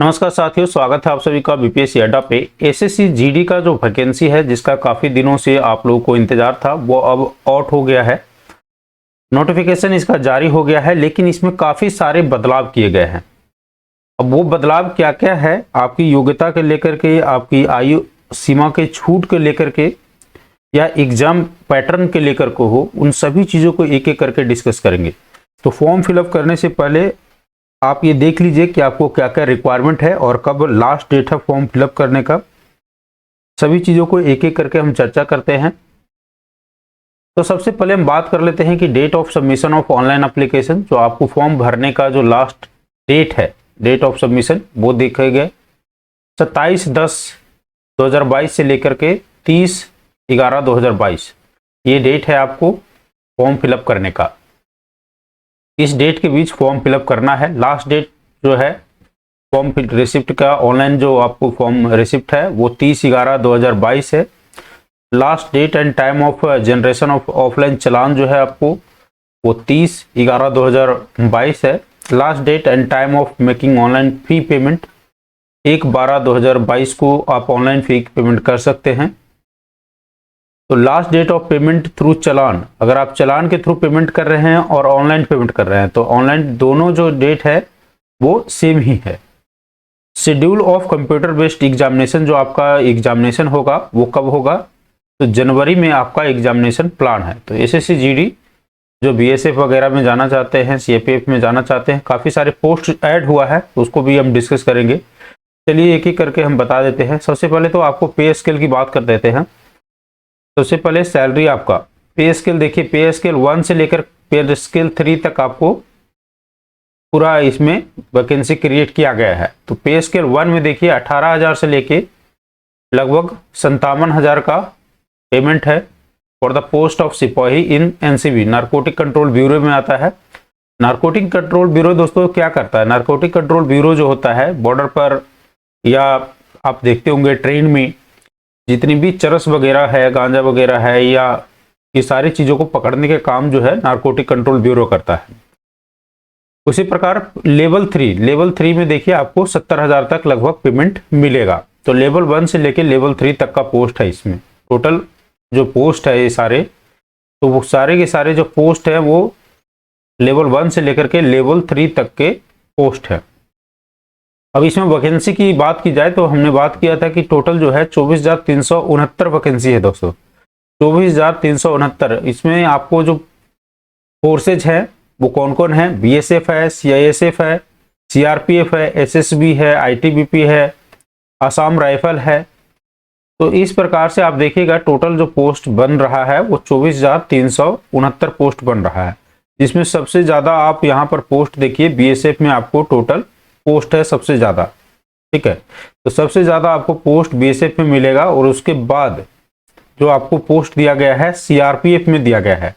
नमस्कार साथियों, स्वागत है आप सभी का बीपीएससी अड्डा पे। एसएससी जीडी का जो वैकेंसी है जिसका काफ़ी दिनों से आप लोगों को इंतजार था वो अब आउट हो गया है। नोटिफिकेशन इसका जारी हो गया है, लेकिन इसमें काफ़ी सारे बदलाव किए गए हैं। अब वो बदलाव क्या क्या है, आपकी योग्यता के लेकर के, आपकी आयु सीमा के छूट के लेकर के, या एग्जाम पैटर्न के लेकर को हो, उन सभी चीज़ों को एक एक करके डिस्कस करेंगे। तो फॉर्म फिलअप करने से पहले आप ये देख लीजिए कि आपको क्या क्या रिक्वायरमेंट है और कब लास्ट डेट है फॉर्म फिलअप करने का। सभी चीज़ों को एक एक करके हम चर्चा करते हैं। तो सबसे पहले हम बात कर लेते हैं कि date of submission of online application, जो आपको फॉर्म भरने का जो लास्ट डेट है, डेट ऑफ सबमिशन, वो देखे गए 27/10/2022 से लेकर के 30/11/2022 ये डेट है आपको फॉर्म फिलअप करने का। इस डेट के बीच फॉर्म फिलअप करना है। लास्ट डेट जो है फॉर्म रिसिप्ट का, ऑनलाइन जो आपको फॉर्म रिसिप्ट है वो 30/11/2022 है। Last date and time of generation of offline चालान जो है आपको वो 30/11/2022 है। Last date and time of making online fee payment 1/12/2022 को आप ऑनलाइन फी पेमेंट कर सकते हैं। तो last date of payment through चालान, अगर आप चालान के थ्रू पेमेंट कर रहे हैं और ऑनलाइन पेमेंट कर रहे हैं तो ऑनलाइन दोनों जो डेट है वो सेम ही है। Schedule of computer based examination, जो आपका एग्जामिनेशन होगा वो कब होगा, तो जनवरी में आपका एग्जामिनेशन प्लान है। तो एसएससी जीडी जो बीएसएफ वगैरह में जाना चाहते हैं, सीएपीएफ में जाना चाहते हैं, काफ़ी सारे पोस्ट ऐड हुआ है, उसको भी हम डिस्कस करेंगे। चलिए एक एक करके हम बता देते हैं। सबसे पहले तो आपको पे स्केल की बात कर देते हैं। सबसे पहले सैलरी, आपका पे स्केल देखिए, पे स्केल 1 से लेकर पे स्केल 3 तक आपको पूरा इसमें वैकेंसी क्रिएट किया गया है। तो पे स्केल 1 में देखिए 18,000 से लेके लगभग 57,000 का पेमेंट है फॉर द पोस्ट ऑफ सिपाही इन एनसीबी, नारकोटिक कंट्रोल ब्यूरो में आता है। नारकोटिक कंट्रोल ब्यूरो दोस्तों क्या करता है, नारकोटिक कंट्रोल ब्यूरो जो होता है बॉर्डर पर, या आप देखते होंगे ट्रेन में जितनी भी चरस वगैरह है, गांजा वगैरह है, या ये सारी चीज़ों को पकड़ने के काम जो है नारकोटिक कंट्रोल ब्यूरो करता है। उसी प्रकार लेवल 3 में देखिए आपको 70,000 तक लगभग पेमेंट मिलेगा। तो लेवल 1 से लेके लेवल 3 तक का पोस्ट है। इसमें टोटल जो पोस्ट है ये सारे, तो वो सारे के सारे जो पोस्ट है वो लेवल 1 से लेकर के लेवल 3 तक के पोस्ट है। अब इसमें वैकेंसी की बात की जाए तो हमने बात किया था कि टोटल जो है 24,369 वैकेंसी है दोस्तों, 24,369। इसमें आपको जो फोर्सेज है वो कौन कौन है, बीएसएफ है, सीआईएसएफ है, सीआरपीएफ है, एसएसबी है, आईटीबीपी है, असम राइफल है। तो इस प्रकार से आप देखिएगा टोटल जो पोस्ट बन रहा है वो 24,369 पोस्ट बन रहा है, जिसमें सबसे ज़्यादा आप यहाँ पर पोस्ट देखिए बीएसएफ में आपको टोटल पोस्ट है सबसे ज़्यादा। ठीक है, तो सबसे ज़्यादा आपको पोस्ट बीएसएफ में मिलेगा, और उसके बाद जो आपको पोस्ट दिया गया है सीआरपीएफ में दिया गया है।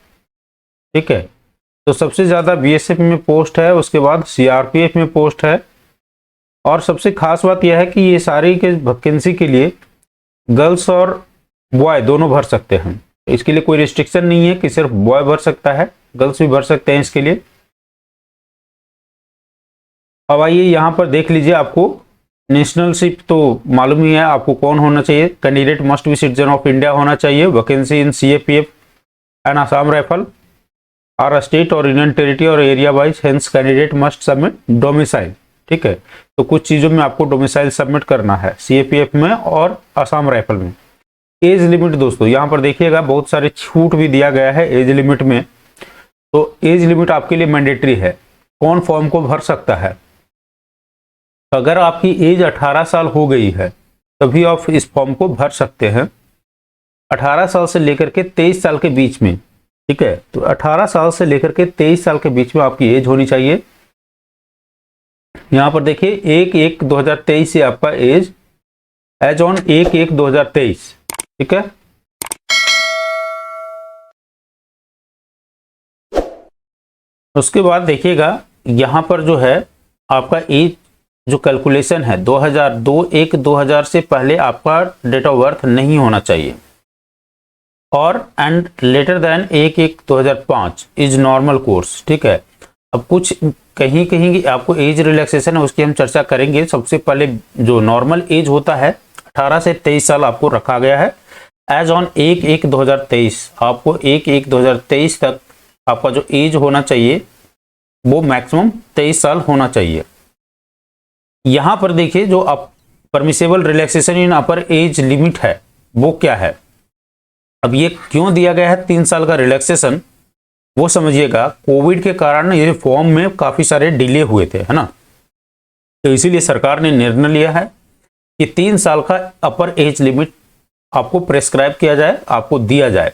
ठीक है, तो सबसे ज़्यादा बीएसएफ में पोस्ट है, उसके बाद सीआरपीएफ में पोस्ट है। और सबसे खास बात यह है कि ये सारी के वैकेंसी के लिए गर्ल्स और बॉय दोनों भर सकते हैं। इसके लिए कोई रिस्ट्रिक्शन नहीं है कि सिर्फ बॉय भर सकता है, गर्ल्स भी भर सकते हैं इसके लिए। अब आइए यहाँ पर देख लीजिए, आपको नेशनलशिप तो मालूम ही है आपको कौन होना चाहिए। Candidate must be citizen of India होना चाहिए। Vacancy in CAPF and Assam rifle are state और यूनियन टेरिटरी और area wise, hence candidate must submit domicile. ठीक है, तो कुछ चीज़ों में आपको डोमिसाइल सबमिट करना है सीएपीएफ में और असम राइफल में। एज लिमिट दोस्तों यहाँ पर देखिएगा बहुत सारे छूट भी दिया गया है एज लिमिट में। तो एज लिमिट आपके लिए मैंडेटरी है, कौन फॉर्म को भर सकता है। अगर आपकी एज 18 साल हो गई है तभी आप इस फॉर्म को भर सकते हैं, 18 साल से लेकर के 23 साल के बीच में। ठीक है, तो 18 साल से लेकर के 23 साल के बीच में आपकी एज होनी चाहिए। यहाँ पर देखिए 1/1/2023 से आपका एज ऑन 1/1/2023। ठीक है, उसके बाद देखिएगा यहाँ पर जो है आपका एज जो कैलकुलेशन है 1/2000 से पहले आपका डेट ऑफ बर्थ नहीं होना चाहिए, और and later than 1/1/2005 is normal course. ठीक है, अब कुछ कहीं कहीं की आपको एज रिलैक्सेशन है उसकी हम चर्चा करेंगे। सबसे पहले जो नॉर्मल एज होता है 18 से 23 साल आपको रखा गया है एज ऑन 1/1/2023। आपको 1/1/2023 तक आपका जो एज होना चाहिए वो मैक्सिमम 23 साल होना चाहिए। यहां पर देखिए जो आप परमिसेबल रिलैक्सेशन इन अपर एज लिमिट है वो क्या है। अब ये क्यों दिया गया है 3 साल का रिलैक्सेशन, वो समझिएगा। कोविड के कारण ये फॉर्म में काफी सारे डिले हुए थे, है ना, तो इसीलिए सरकार ने निर्णय लिया है कि 3 साल का अपर एज लिमिट आपको प्रेस्क्राइब किया जाए, आपको दिया जाए।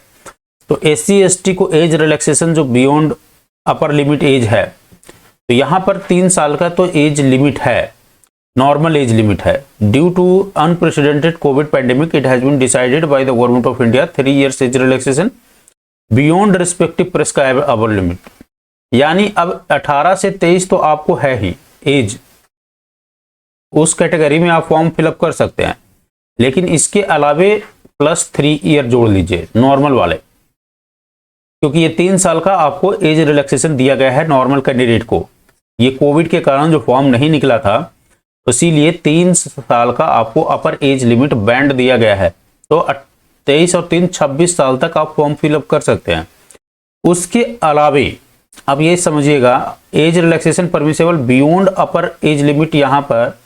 तो SC/ST को एज रिलैक्सेशन जो बियॉन्ड अपर लिमिट एज है, तो यहां पर 3 साल का तो एज लिमिट है, नॉर्मल एज लिमिट है। Due to unprecedented covid pandemic it has been decided by the government of India 3 years age relaxation beyond respective prescribe upper limit. यानी अब 18 से 23 तो आपको है ही एज, उस कैटेगरी में आप फॉर्म फिलअप कर सकते हैं, लेकिन इसके अलावे +3 year जोड़ लीजिए नॉर्मल वाले, क्योंकि ये 3 साल का आपको एज रिलैक्सेशन दिया गया है नॉर्मल कैंडिडेट को। ये कोविड के कारण जो फॉर्म नहीं निकला था, इसीलिए 3 साल का आपको अपर एज लिमिट बैंड दिया गया है। तो 23 और 3 26 साल तक आप फॉर्म फिलअप कर सकते हैं। उसके अलावे अब ये समझिएगा एज रिलैक्सेशन परमिसेबल बियॉन्ड अपर एज लिमिट, यहाँ पर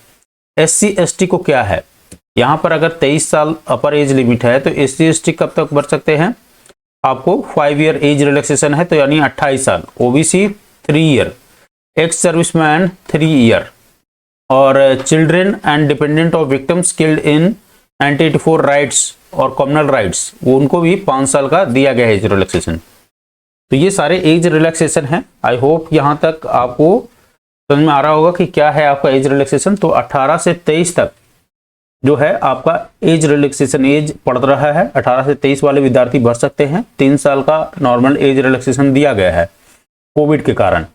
SC/ST को क्या है। यहाँ पर अगर 23 साल अपर एज लिमिट है तो SC/ST कब तक बढ़ सकते हैं, आपको 5 year एज रिलैक्सेशन है तो यानी 28 साल, OBC 3 year, ex serviceman 3 year, और children and dependent of victims killed in 1984 rights और कम्युनल राइट्स, वो उनको भी 5 साल का दिया गया है एज रिलैक्सेशन। तो ये सारे एज रिलैक्सेशन है। आई होप यहाँ तक आपको समझ में आ रहा होगा कि क्या है आपका एज रिलैक्सेशन। तो 18 से 23 तक जो है आपका एज रिलैक्सेशन एज पड़ रहा है। 18 से 23 वाले विद्यार्थी भर सकते हैं। 3 साल का नॉर्मल एज रिलैक्सेशन दिया गया है कोविड के कारण।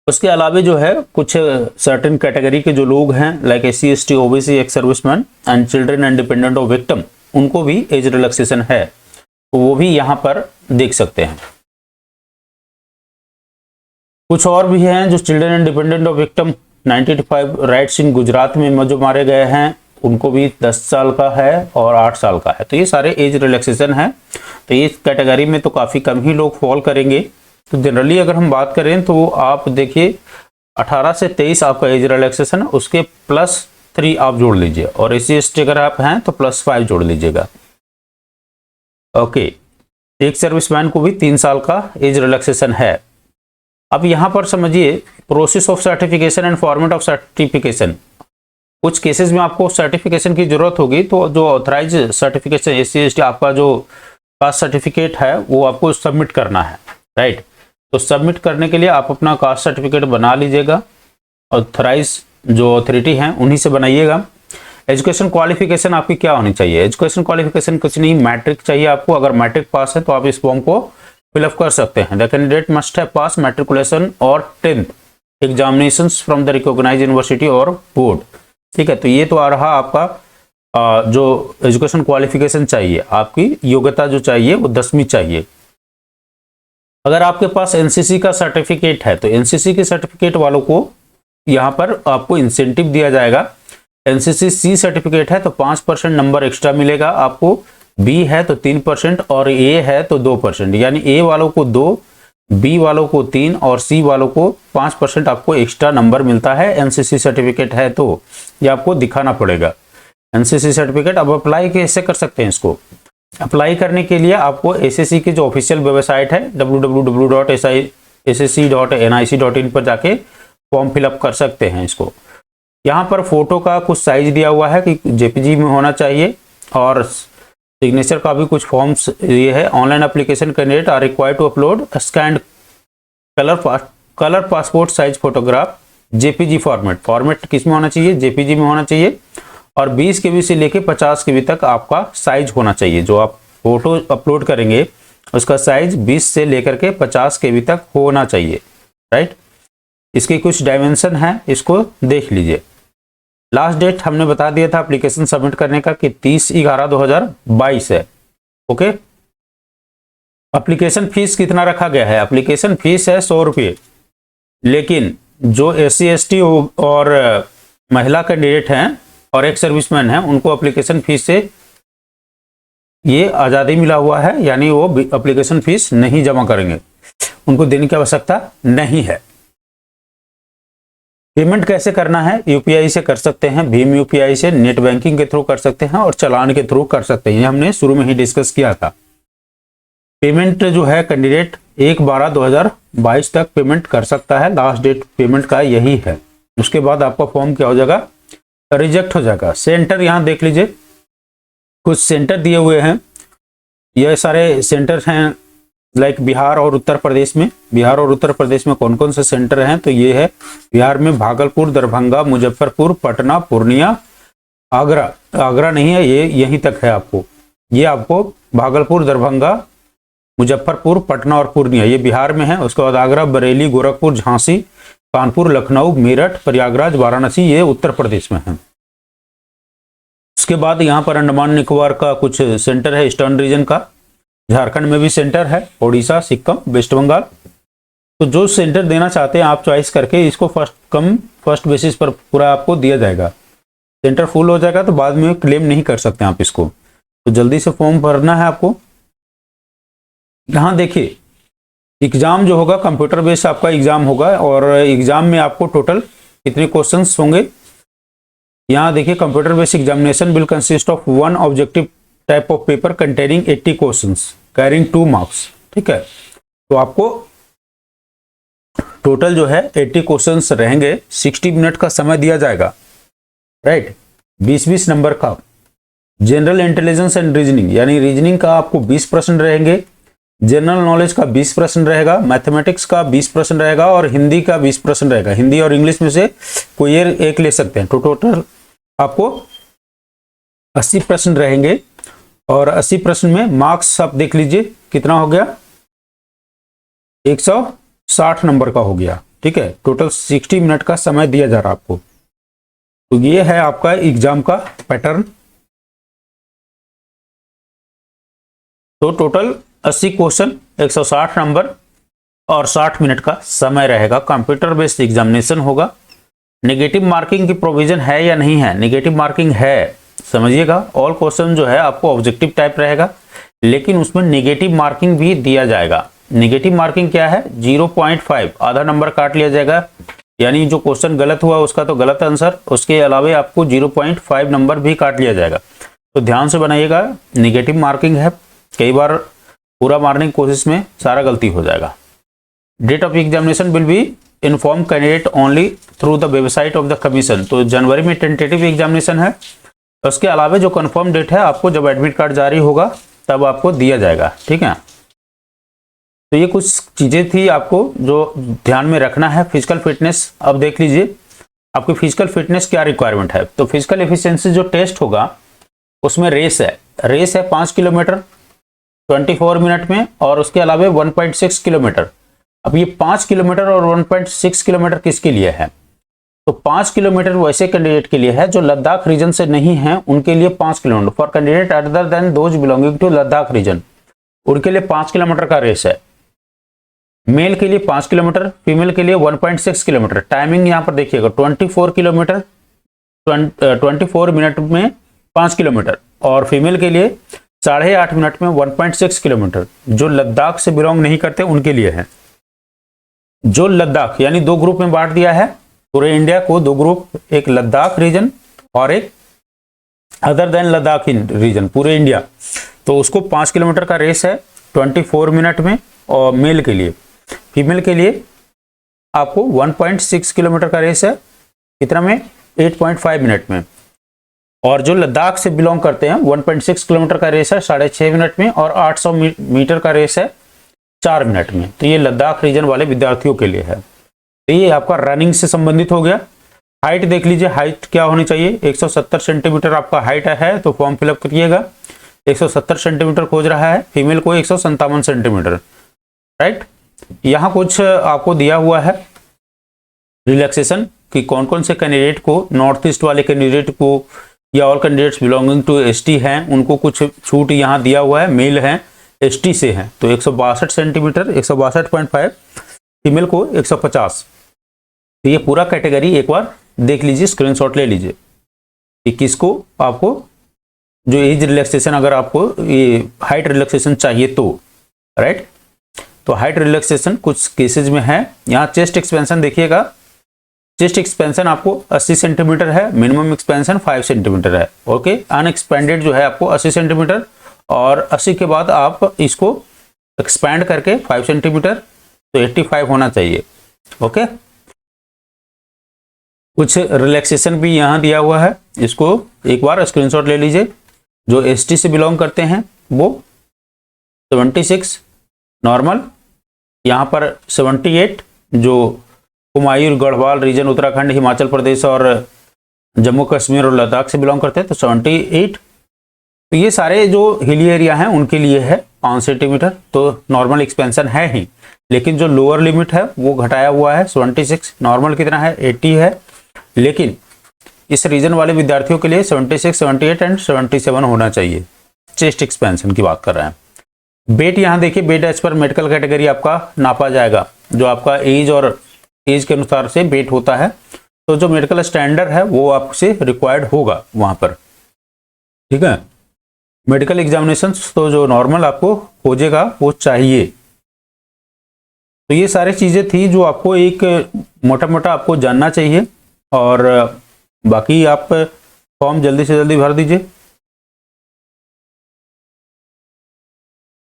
उसके अलावा जो है कुछ सर्टेन कैटेगरी के जो लोग हैं like SC/ST, OBC, ex serviceman and children and dependent of victim, उनको भी एज रिलैक्सेशन है, तो वो भी यहाँ पर देख सकते हैं। कुछ और भी हैं जो children and dependent of victim 1985 riots in Gujarat में जो मारे गए हैं, उनको भी 10 साल का है और 8 साल का है। तो ये सारे एज रिलैक्सेशन है। तो इस कैटेगरी में तो काफ़ी कम ही लोग फॉल करेंगे। तो जनरली अगर हम बात करें तो आप देखिए 18 से 23 आपका एज रिलैक्सेशन, उसके +3 आप जोड़ लीजिए, और SC/ST अगर आप हैं तो +5 जोड़ लीजिएगा। ओके, एक सर्विसमैन को भी 3 साल का एज रिलैक्सेशन है। अब यहाँ पर समझिए process of certification and format of certification. कुछ केसेस में आपको सर्टिफिकेशन की जरूरत होगी, तो जो ऑथराइज सर्टिफिकेशन SC/ST आपका जो कास्ट सर्टिफिकेट है वो आपको सबमिट करना है, राइट। तो सबमिट करने के लिए आप अपना कास्ट सर्टिफिकेट बना लीजिएगा, ऑथराइज जो अथॉरिटी हैं उन्हीं से बनाइएगा। एजुकेशन क्वालिफिकेशन आपकी क्या होनी चाहिए, एजुकेशन क्वालिफिकेशन कुछ नहीं, मैट्रिक चाहिए आपको। अगर मैट्रिक पास है तो आप इस फॉर्म को फिलअप कर सकते हैं। The candidate must have pass matriculation और 10th examinations from the recognised university और बोर्ड, ठीक है। तो ये तो आ रहा आपका जो एजुकेशन क्वालिफिकेशन चाहिए, आपकी योग्यता जो चाहिए वो 10वीं चाहिए। अगर आपके पास NCC का सर्टिफिकेट है तो NCC के सर्टिफिकेट वालों को यहाँ पर आपको इंसेंटिव दिया जाएगा। NCC C सर्टिफिकेट है तो 5% नंबर एक्स्ट्रा मिलेगा आपको, B है तो 3% और A है तो 2%, यानी A वालों को 2, B वालों को 3 और C वालों को 5% आपको एक्स्ट्रा नंबर मिलता है। NCC सर्टिफिकेट है तो ये आपको दिखाना पड़ेगा NCC सर्टिफिकेट। अब अप्लाई कैसे कर सकते हैं इसको, अप्लाई करने के लिए आपको SSC की जो ऑफिशियल वेबसाइट है www.ssc.nic.in पर जाके फॉर्म फिलअप कर सकते हैं इसको। यहाँ पर फोटो का कुछ साइज दिया हुआ है कि JPG में होना चाहिए, और सिग्नेचर का भी कुछ फॉर्म्स ये है। Online application candidate are required to upload scanned colour passport size photograph JPG format किस में होना चाहिए, JPG में होना चाहिए, और 20 KB से लेके 50 KB तक आपका साइज होना चाहिए। जो आप फोटो अपलोड करेंगे उसका साइज 20 से लेकर के 50 KB तक होना चाहिए, राइट। इसके कुछ डायमेंशन है, इसको देख लीजिए। लास्ट डेट हमने बता दिया था एप्लीकेशन सबमिट करने का कि 30/11/2022 है, ओके। एप्लीकेशन फीस कितना रखा गया है, एप्लीकेशन फीस है 100 रुपये, लेकिन जो SC ST और महिला कैंडिडेट हैं और एक सर्विसमैन हैं, उनको एप्लीकेशन फीस से ये आज़ादी मिला हुआ है, यानी वो एप्लीकेशन फीस नहीं जमा करेंगे, उनको देने की आवश्यकता नहीं है। पेमेंट कैसे करना है? UPI से कर सकते हैं, भीम UPI से, नेट बैंकिंग के थ्रू कर सकते हैं और चालान के थ्रू कर सकते हैं। ये हमने शुरू में ही डिस्कस किया था। पेमेंट जो है कैंडिडेट 1/12/2022 तक पेमेंट कर सकता है, लास्ट डेट पेमेंट का यही है। उसके बाद आपका फॉर्म क्या हो जाएगा? रिजेक्ट हो जाएगा। सेंटर यहाँ देख लीजिए, कुछ सेंटर दिए हुए हैं, ये सारे सेंटर हैं लाइक बिहार और उत्तर प्रदेश में। बिहार और उत्तर प्रदेश में कौन कौन से सेंटर हैं? तो ये है बिहार में भागलपुर, दरभंगा, मुजफ्फरपुर, पटना, पूर्णिया, आगरा। आगरा नहीं है, ये यहीं तक है आपको। ये आपको भागलपुर, दरभंगा, मुजफ्फरपुर, पटना और पूर्णिया ये बिहार में है। उसके बाद आगरा, बरेली, गोरखपुर, झांसी, कानपुर, लखनऊ, मेरठ, प्रयागराज, वाराणसी ये उत्तर प्रदेश में है। उसके बाद यहाँ पर अंडमान निकोबार का कुछ सेंटर है, ईस्टर्न रीजन का। झारखंड में भी सेंटर है, ओडिशा, सिक्किम, वेस्ट बंगाल। तो जो सेंटर देना चाहते हैं आप चॉइस करके इसको फर्स्ट बेसिस पर पूरा आपको दिया जाएगा। सेंटर फुल हो जाएगा तो बाद में क्लेम नहीं कर सकते आप इसको, तो जल्दी से फॉर्म भरना है आपको। यहाँ देखिए एग्जाम जो होगा कंप्यूटर बेस्ड आपका एग्जाम होगा, और एग्जाम में आपको टोटल कितने क्वेश्चंस होंगे यहाँ देखिए। Computer based examination will consist of one objective type of paper containing 80 questions carrying 2 marks. ठीक है, तो आपको टोटल जो है 80 क्वेश्चंस रहेंगे, 60 मिनट का समय दिया जाएगा, राइट। 20-20 नंबर का। जनरल इंटेलिजेंस एंड रीजनिंग, यानी रीजनिंग का आपको 20 प्रश्न रहेंगे, जनरल नॉलेज का 20 प्रश्न रहेगा, मैथमेटिक्स का 20 प्रश्न रहेगा और हिंदी का 20 प्रश्न रहेगा। हिंदी और इंग्लिश में से कोई एक ले सकते हैं। तो टोटल आपको 80 प्रश्न रहेंगे, और 80 प्रश्न में मार्क्स आप देख लीजिए कितना हो गया, 160 नंबर का हो गया। ठीक है, टोटल 60 मिनट का समय दिया जा रहा है आपको। तो ये है आपका एग्जाम का पैटर्न। तो टोटल 80 क्वेश्चन, 160 नंबर और 60 मिनट का समय रहेगा। कंप्यूटर बेस्ड एग्जामिनेशन होगा। नेगेटिव मार्किंग की प्रोविजन है या नहीं है? नेगेटिव मार्किंग है, समझिएगा। ऑल क्वेश्चन जो है आपको ऑब्जेक्टिव टाइप रहेगा, लेकिन उसमें नेगेटिव मार्किंग भी दिया जाएगा। नेगेटिव मार्किंग क्या है? 0.5 आधा नंबर काट लिया जाएगा, यानी जो क्वेश्चन गलत हुआ उसका तो गलत आंसर, उसके अलावा आपको 0.5 नंबर भी काट लिया जाएगा। तो ध्यान से बनाइएगा, नेगेटिव मार्किंग है। कई बार पूरा मारने की कोशिश में सारा गलती हो जाएगा। Date of examination will be inform candidate only through the website of the commission. तो जनवरी में टेंटेटिव एग्जामिनेशन है, उसके अलावा जो कंफर्म डेट है आपको जब एडमिट कार्ड जारी होगा तब आपको दिया जाएगा। ठीक है, तो ये कुछ चीज़ें थी आपको जो ध्यान में रखना है। फिजिकल फिटनेस, अब देख लीजिए आपकी फिजिकल फिटनेस क्या रिक्वायरमेंट है। तो फिजिकल एफिशिएंसी जो टेस्ट होगा उसमें रेस है 5 किलोमीटर 24 मिनट में, और उसके अलावा 1.6 किलोमीटर। अब ये 5 किलोमीटर और 1.6 किलोमीटर किसके लिए है? तो 5 किलोमीटर वैसे कैंडिडेट के लिए है जो लद्दाख रीजन से नहीं है, उनके लिए 5 kilometre. For candidate other than those belonging to Ladakh region, उनके लिए 5 किलोमीटर का रेस है। मेल के लिए 5 किलोमीटर, फीमेल के लिए 1.6 किलोमीटर। टाइमिंग यहाँ पर देखिएगा 24 किलोमीटर 24 मिनट में 5 किलोमीटर, और फीमेल के लिए 8.5 मिनट में 1.6 किलोमीटर। जो लद्दाख से बिलोंग नहीं करते उनके लिए है। जो लद्दाख, यानी 2 ग्रुप में बांट दिया है पूरे इंडिया को, 2 ग्रुप, एक लद्दाख रीजन और एक अदर देन लद्दाख रीजन, पूरे इंडिया। तो उसको 5 किलोमीटर का रेस है 24 मिनट में, और मेल के लिए। फीमेल के लिए आपको 1.6 किलोमीटर का रेस है, कितना में? 8.5 मिनट में। और जो लद्दाख से बिलोंग करते हैं 1.6 किलोमीटर का रेस है 6.5 मिनट में, और 800 मीटर का रेस है 4 मिनट में। तो ये लद्दाख रीजन वाले विद्यार्थियों के लिए है। तो ये आपका रनिंग से संबंधित हो गया। हाइट देख लीजिए, हाइट क्या होनी चाहिए? 170 सेंटीमीटर आपका हाइट है, तो फॉर्म फिलअप करिएगा। 170 सेंटीमीटर खोज रहा है, फीमेल को 157 सेंटीमीटर, राइट। यहाँ कुछ आपको दिया हुआ है रिलैक्सेशन कि कौन कौन से कैंडिडेट को, नॉर्थ ईस्ट वाले कैंडिडेट को या all candidates belonging to ST हैं उनको कुछ छूट यहाँ दिया हुआ है। मेल हैं, एसटी से हैं तो 162 सेंटीमीटर 162.5, फीमेल को 150। तो ये पूरा कैटेगरी एक बार देख लीजिए, स्क्रीनशॉट ले लीजिए कि किसको आपको जो एज रिलैक्सेशन, अगर आपको ये हाइट रिलैक्सेशन चाहिए तो, राइट। तो हाइट रिलैक्सेशन कुछ केसेस में है। यहाँ चेस्ट एक्सपेंशन देखिएगा, चेस्ट एक्सपेंशन आपको 80 सेंटीमीटर है, मिनिमम एक्सपेंशन 5 सेंटीमीटर है। ओके, अनएक्सपेंडेड जो है आपको 80 सेंटीमीटर, और 80 के बाद आप इसको एक्सपैंड करके 5 सेंटीमीटर, तो 85 होना चाहिए। ओके, कुछ रिलैक्सेशन भी यहाँ दिया हुआ है, इसको एक बार स्क्रीनशॉट ले लीजिए। जो एसटी से बिलोंग करते हैं वो 76 नॉर्मल, यहाँ पर 78 जो कुमायूं गढ़वाल रीजन, उत्तराखंड, हिमाचल प्रदेश और जम्मू कश्मीर और लद्दाख से बिलोंग करते हैं, तो 78। तो ये सारे जो हिली एरिया हैं उनके लिए है 5 सेंटीमीटर, तो नॉर्मल एक्सपेंशन है ही, लेकिन जो लोअर लिमिट है वो घटाया हुआ है 76। नॉर्मल कितना है 80 है, लेकिन इस रीजन वाले विद्यार्थियों के लिए 76, 78 एंड 77 होना चाहिए। चेस्ट एक्सपेंशन की बात कर रहे हैं। वेट यहाँ देखिए, weight as per medical category आपका नापा जाएगा, जो आपका एज और एज के अनुसार से वेट होता है। तो जो मेडिकल स्टैंडर्ड है वो आपसे रिक्वायर्ड होगा वहां पर, ठीक है। मेडिकल एग्जामिनेशन तो जो नॉर्मल आपको खोजेगा वो चाहिए। तो ये सारी चीजें थी जो आपको एक मोटा मोटा आपको जानना चाहिए, और बाकी आप फॉर्म जल्दी से जल्दी भर दीजिए।